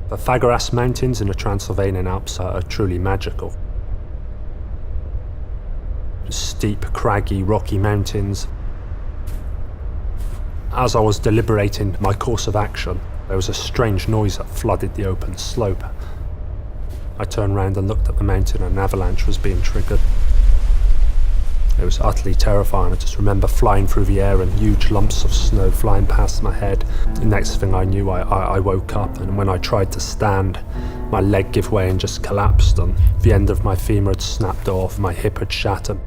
The Fagaras Mountains in the Transylvanian Alps are truly magical. Steep, craggy, rocky mountains. As I was deliberating my course of action, there was a strange noise that flooded the open slope. I turned round and looked at the mountain, and an avalanche was being triggered. It was utterly terrifying. I just remember flying through the air and huge lumps of snow flying past my head. The next thing I knew, I woke up, and when I tried to stand, my leg gave way and just collapsed, and the end of my femur had snapped off, my hip had shattered.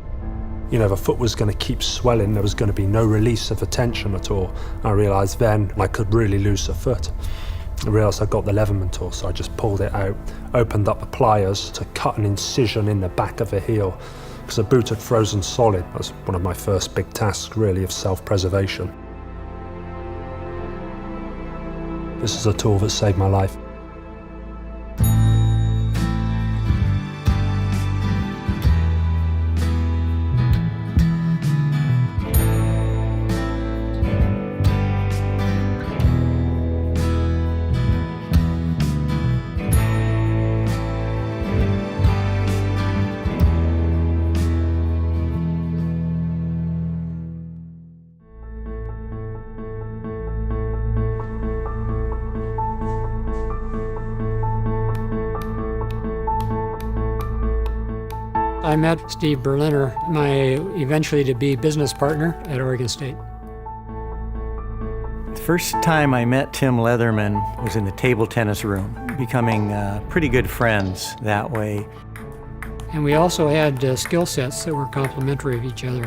You know, the foot was going to keep swelling, there was going to be no release of the tension at all. I realised then I could really lose the foot. I realised I got the Leatherman tool, so I just pulled it out, opened up the pliers to cut an incision in the back of the heel, because the boot had frozen solid. That was one of my first big tasks, really, of self-preservation. This is a tool that saved my life. I met Steve Berliner, my eventually to be business partner at Oregon State. The first time I met Tim Leatherman was in the table tennis room, becoming pretty good friends that way. And we also had skill sets that were complementary of each other.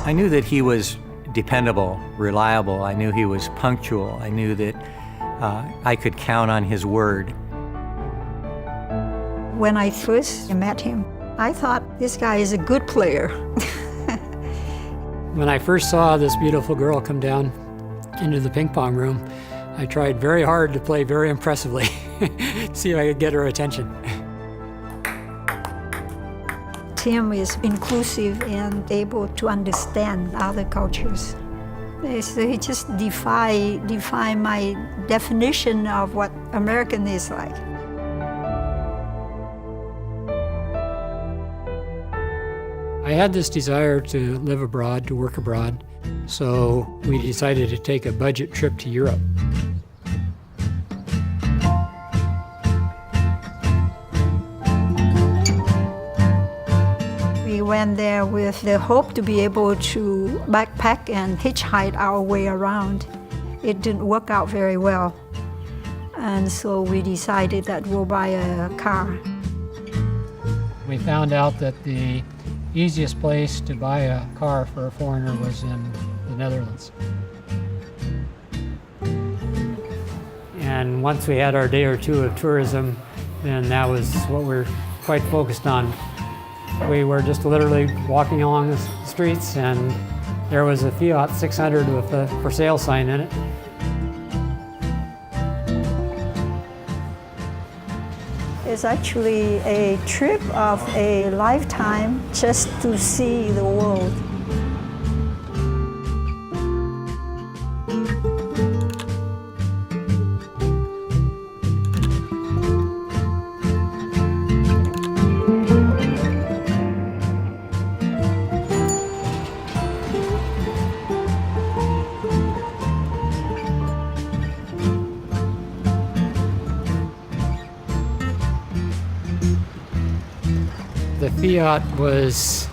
I knew that he was dependable, reliable. I knew he was punctual. I knew that I could count on his word. When I first met him, I thought this guy is a good player. When I first saw this beautiful girl come down into the ping pong room, I tried very hard to play very impressively, see if I could get her attention. Tim is inclusive and able to understand other cultures. So he just defy my definition of what American is like. I had this desire to live abroad, to work abroad, so we decided to take a budget trip to Europe. We went there with the hope to be able to backpack and hitchhike our way around. It didn't work out very well, and so we decided that we'll buy a car. We found out that the easiest place to buy a car for a foreigner was in the Netherlands. And once we had our day or two of tourism, then that was what we're quite focused on. We were just literally walking along the streets, and there was a Fiat 600 with a for sale sign in it. It's actually a trip of a lifetime just to see the world. The Fiat was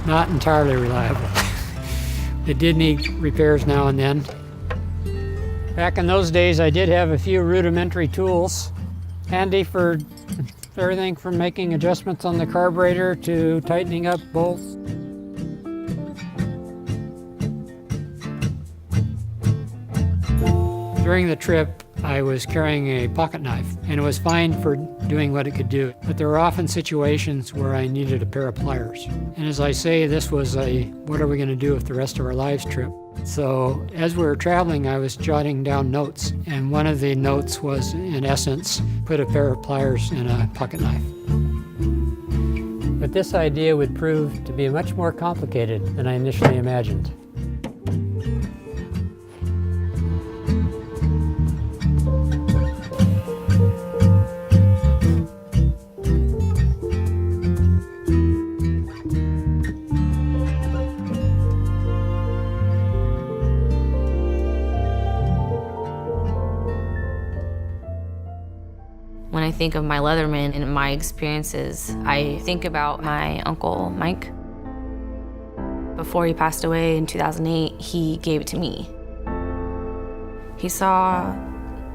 not entirely reliable. It did need repairs now and then. Back in those days, I did have a few rudimentary tools handy for everything from making adjustments on the carburetor to tightening up bolts. During the trip, I was carrying a pocket knife, and it was fine for doing what it could do. But there were often situations where I needed a pair of pliers. And as I say, this was a what are we going to do with the rest of our lives trip. So as we were traveling, I was jotting down notes. And one of the notes was, in essence, put a pair of pliers in a pocket knife. But this idea would prove to be much more complicated than I initially imagined. When I think of my Leatherman and my experiences, I think about my uncle, Mike. Before he passed away in 2008, he gave it to me. He saw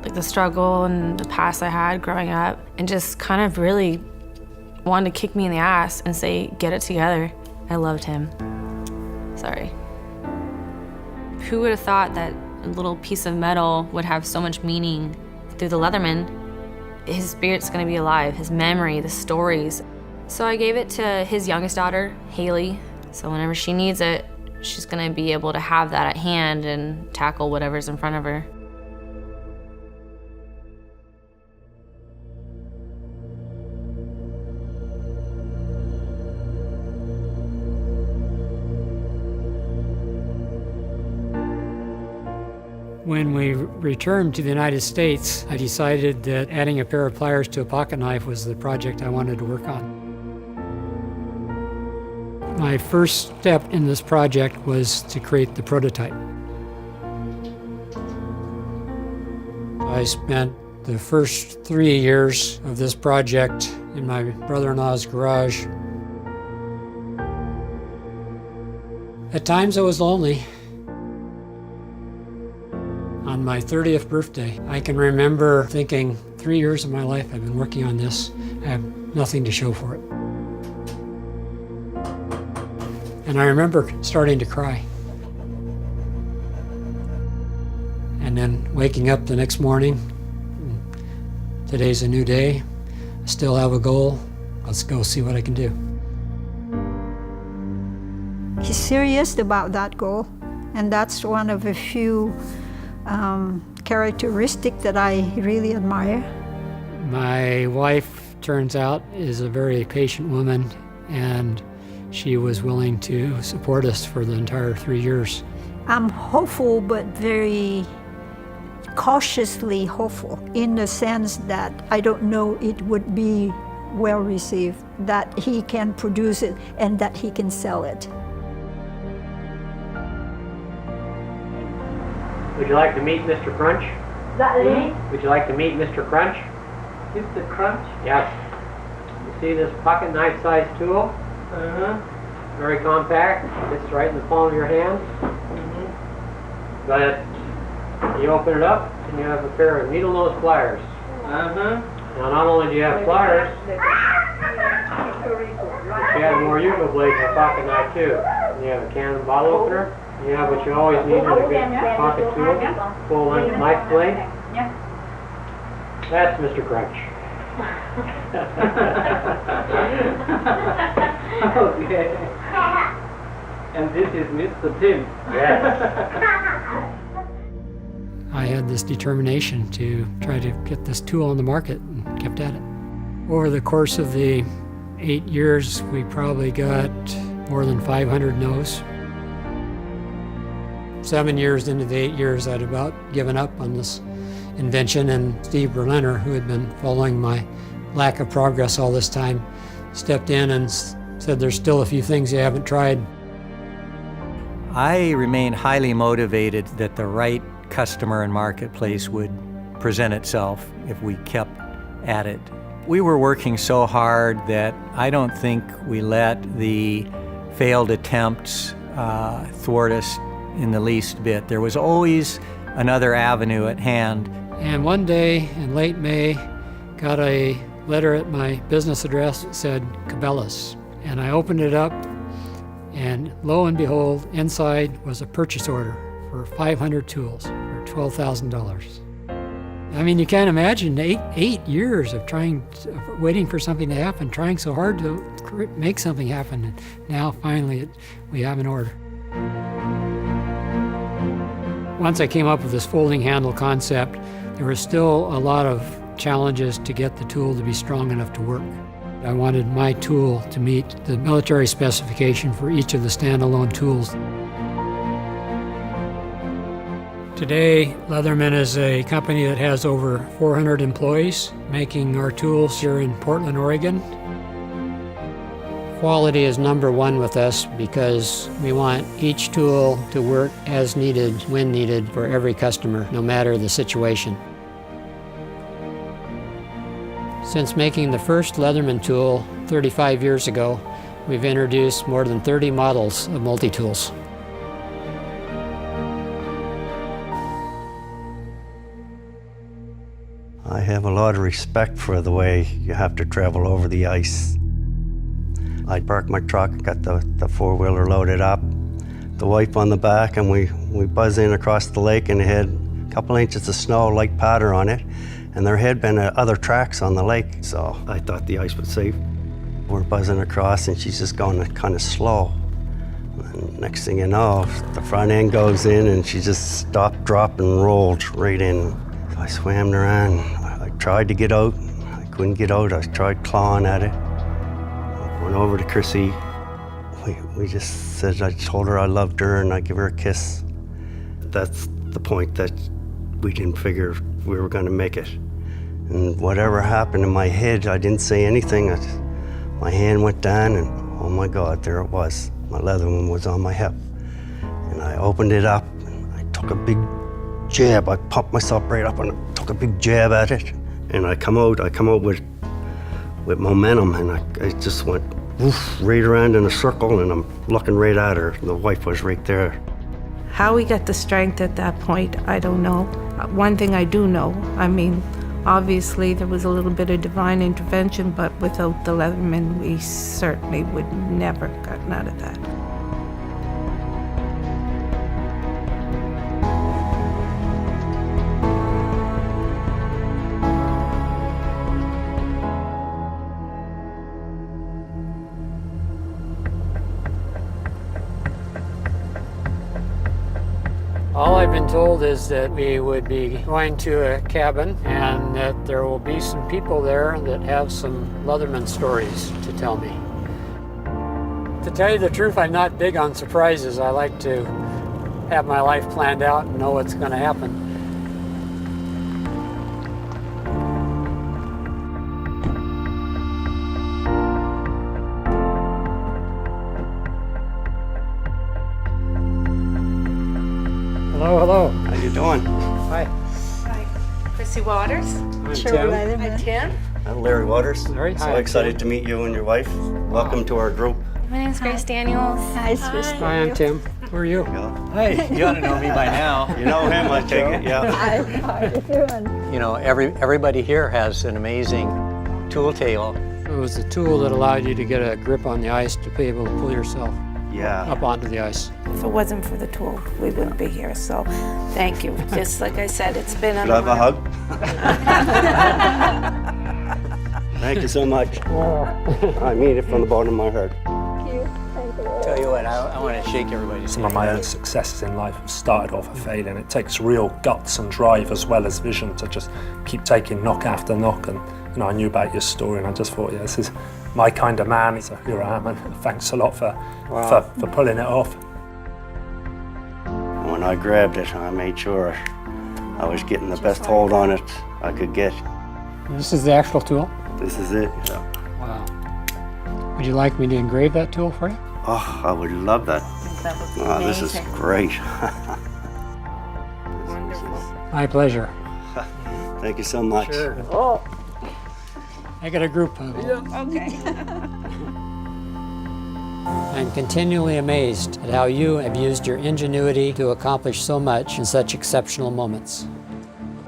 the struggle and the past I had growing up and just kind of really wanted to kick me in the ass and say, get it together. I loved him. Sorry. Who would have thought that a little piece of metal would have so much meaning through the Leatherman? His spirit's gonna be alive, his memory, the stories. So I gave it to his youngest daughter, Haley. So whenever she needs it, she's gonna be able to have that at hand and tackle whatever's in front of her. When we returned to the United States, I decided that adding a pair of pliers to a pocket knife was the project I wanted to work on. My first step in this project was to create the prototype. I spent the first 3 years of this project in my brother-in-law's garage. At times I was lonely. On my 30th birthday, I can remember thinking, 3 years of my life I've been working on this. I have nothing to show for it. And I remember starting to cry. And then waking up the next morning, today's a new day, I still have a goal, let's go see what I can do. He's serious about that goal, and that's one of the few characteristic that I really admire. My wife, turns out, is a very patient woman, and she was willing to support us for the entire 3 years. I'm hopeful, but very cautiously hopeful, in the sense that I don't know it would be well received, that he can produce it and that he can sell it. Would you like to meet Mr. Crunch? That me? Would you like to meet Mr. Crunch? Mr. Crunch? Yes. You see this pocket knife size tool? Very compact. Fits right in the palm of your hand. But you open it up and you have a pair of needle nose pliers. Now not only do you have pliers, but you have more Yugo blades in the pocket knife too. And you have a can and bottle opener. You have what you always need in a good pocket tool, full length knife blade. That's Mr. Crunch. Okay. And this is Mr. Tim. Yes. I had this determination to try to get this tool on the market and kept at it. Over the course of the 8 years, we probably got more than 500 no's. 7 years into the 8 years, I'd about given up on this invention, and Steve Berliner, who had been following my lack of progress all this time, stepped in and said, there's still a few things you haven't tried. I remained highly motivated that the right customer and marketplace would present itself if we kept at it. We were working so hard that I don't think we let the failed attempts thwart us in the least bit. There was always another avenue at hand. And one day in late May, got a letter at my business address that said Cabela's. And I opened it up, and lo and behold, inside was a purchase order for 500 tools for $12,000. I mean, you can't imagine eight years of waiting for something to happen, trying so hard to make something happen. And now finally we have an order. Once I came up with this folding handle concept, there were still a lot of challenges to get the tool to be strong enough to work. I wanted my tool to meet the military specification for each of the standalone tools. Today, Leatherman is a company that has over 400 employees making our tools here in Portland, Oregon. Quality is number one with us because we want each tool to work as needed, when needed, for every customer, no matter the situation. Since making the first Leatherman tool 35 years ago, we've introduced more than 30 models of multi-tools. I have a lot of respect for the way you have to travel over the ice. I parked my truck, got the four-wheeler loaded up, the wife on the back, and we buzz in across the lake, and it had a couple inches of snow, light powder on it, and there had been other tracks on the lake, so I thought the ice was safe. We're buzzing across, and she's just going kind of slow. And next thing you know, the front end goes in, and she just stopped, dropped, and rolled right in. I swam around. I tried to get out. I couldn't get out. I tried clawing at it. I went over to Chrissy. We just said, I told her I loved her and I'd give her a kiss. That's the point that we didn't figure we were going to make it. And whatever happened in my head, I didn't say anything. My hand went down and oh my God, there it was. My Leatherman was on my hip. And I opened it up and I took a big jab. I pumped myself right up and I took a big jab at it. And I come out with momentum, and I just went woof, right around in a circle, and I'm looking right at her. The wife was right there. How we got the strength at that point, I don't know. One thing I do know, obviously there was a little bit of divine intervention, but without the Leatherman, we certainly would never have gotten out of that. All I've been told is that we would be going to a cabin and that there will be some people there that have some Leatherman stories to tell me. To tell you the truth, I'm not big on surprises. I like to have my life planned out and know what's going to happen. Hello, hello. How you doing? Hi. Hi, Chrissy Waters. I'm Sure, Tim. Hi, Tim. I'm Larry Waters. Larry, So hi. excited to meet you and your wife. Welcome to our group. My name is Grace Daniels. Hi, Swiss. Hi, I'm Tim. Who are you? Hey, you ought to know me by now. You know him, I take it, yeah. Hi, how are you doing? You know, everybody here has an amazing tool tale. It was a tool that allowed you to get a grip on the ice to be able to pull yourself Yeah. up onto the ice. If it wasn't for the tool, we wouldn't be here, so thank you. Just like I said, it's been an Could I have a honor. hug? Thank you so much. I mean it from the bottom of my heart. Tell you what, I want to shake everybody's Some of my own successes in life have started off a failure, and it takes real guts and drive as well as vision to just keep taking knock after knock. And I knew about your story, and I just thought, yeah, this is my kind of man. So here I am, and thanks a lot for pulling it off. When I grabbed it, I made sure I was getting the best hold on it I could get. This is the actual tool? This is it. Yeah. Wow. Would you like me to engrave that tool for you? Oh, I would love that. That would be Oh, this is amazing. great. Wonderful. My pleasure. Thank you so much. Oh. I got a group of them. Okay. I'm continually amazed at how you have used your ingenuity to accomplish so much in such exceptional moments.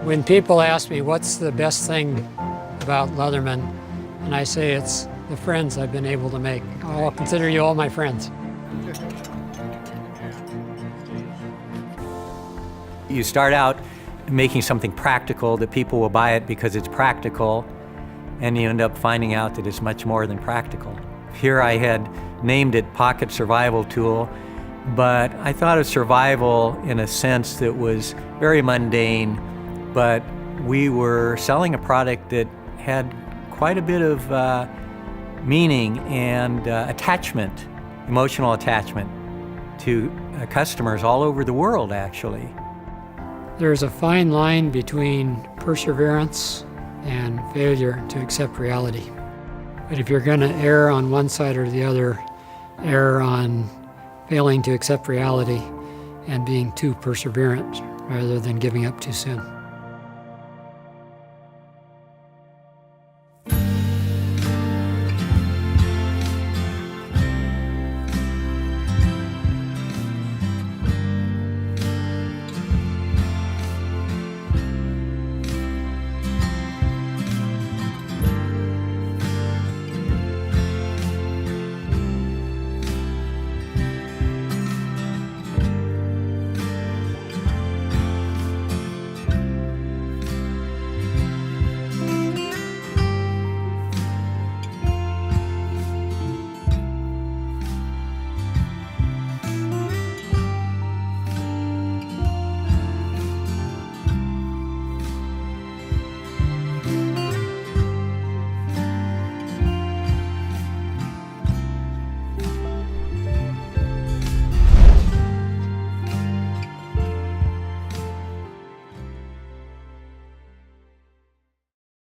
When people ask me what's the best thing about Leatherman, and I say it's the friends I've been able to make. I'll consider you all my friends. You start out making something practical that people will buy it because it's practical, and you end up finding out that it's much more than practical. Here I had named it Pocket Survival Tool, but I thought of survival in a sense that was very mundane, but we were selling a product that had quite a bit of meaning and attachment, emotional attachment to customers all over the world, actually. There's a fine line between perseverance and failure to accept reality. But if you're going to err on one side or the other, err on failing to accept reality and being too perseverant rather than giving up too soon.